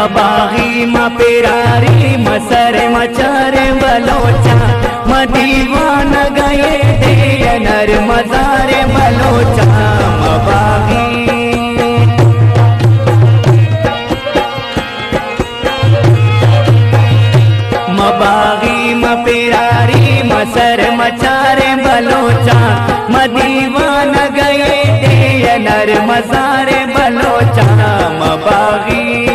मबागी मपेरारी मसरे मचारे बलोचा मदीवान गए दे नर मजारे बलोचा मबागी मबागी मपेरारी मसर मचारे बलोचा मदीवान गए दे नर मजारे बलोचा मबागी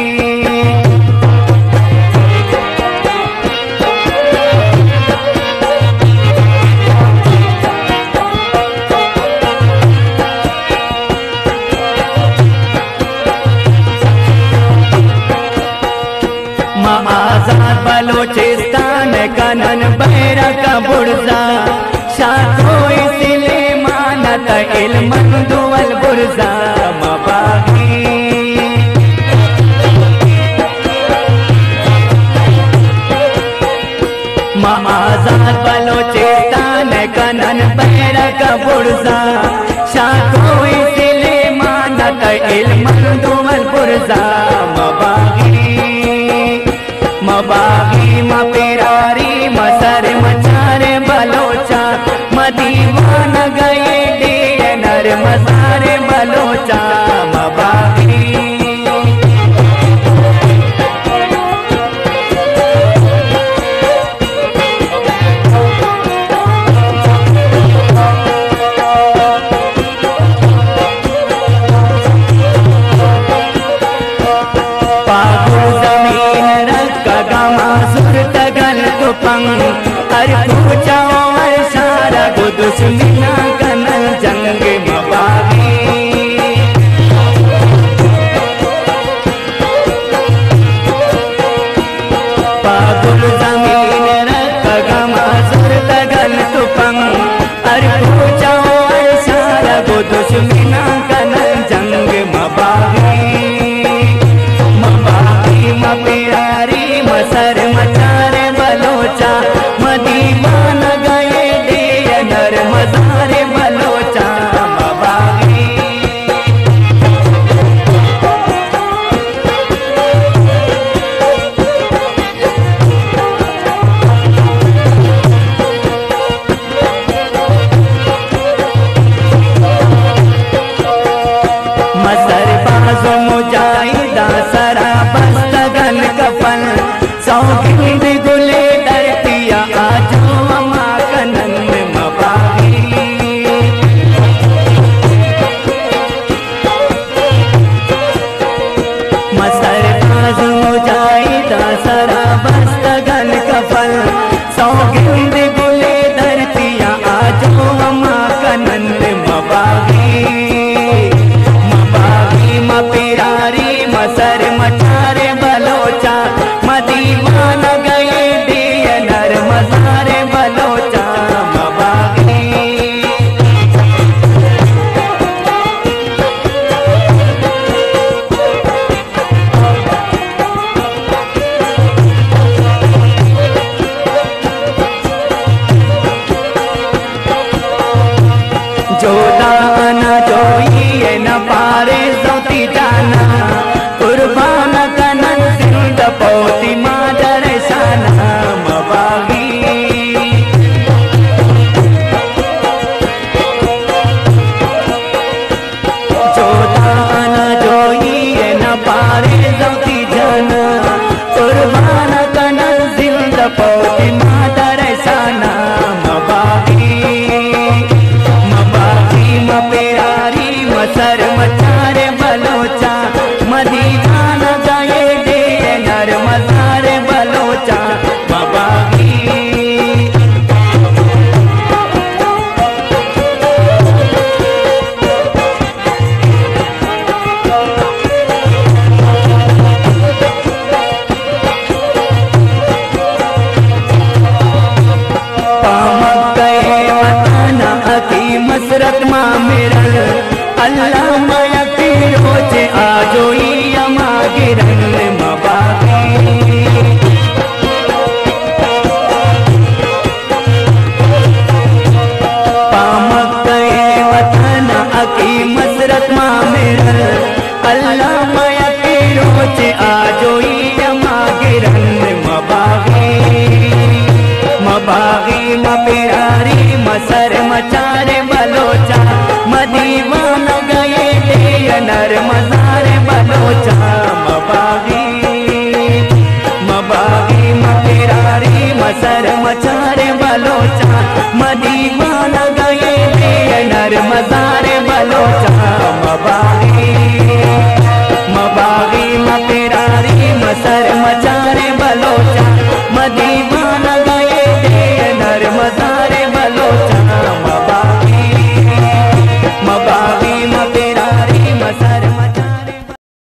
आजाद बलोचिस्तान कनन बैरा का बुर्जा शाखो इसलिए मानत इल्मन दुवल बुर्जा मबागी आजाद बलोचिस्तान कनन बैरा का बुर्जा शाखो इसलिए मानत इल्मन दुवल बुर्जा मबागी मबागी मपेरारी मसर मचारे बलोचा मदीवान गए दे नर मजारे बलोचा मबागी हर पूछाओ हर सारा को दुश्मना कनल जंग मबागी पागुल जमीन रख गमा सुर तगल तुपंग हर पूछाओ हर सारा को दुश्मना कनल जंग मबागी मबागी मपेरारी मसर मचारे बलोचा मदीवान गए दे नर मजारे बलोचा मबागी मसर बाजो मुजाहिदा सरा बस्तगन कफन सौगिंद गुले डरतिया आजो अमा कनन मबागी मसर बाजो मुजाहिदा सरा बस्तगन कफन सौगिंद गुले डरतिया आजो अमा कनन मबागी मबागी मपेरारी मसर मचारे बलोचा मदीवान गए दे नर मजारे बलोचा मबागी जो दाना जोई न पारे सोती जाना कुर्बान कनन सिंध पोती मादर शाना मबागी जो दाना जोई न पारे सोती जाना कुर्बान कनन सिंध पोती मादर शाना मबागी मबागी मपेरारी मसर मचारे बलोचा मदीवान गए दे नर मजारे बलोचा मबागी पामक गए वतन अकी मसरत मां मिरल अल्लाह माया रोज आजोई अमा गिरन मबागी पामक गए वतन अकी मसरत मां मिरल अल्लाह माया रोज आजोई सर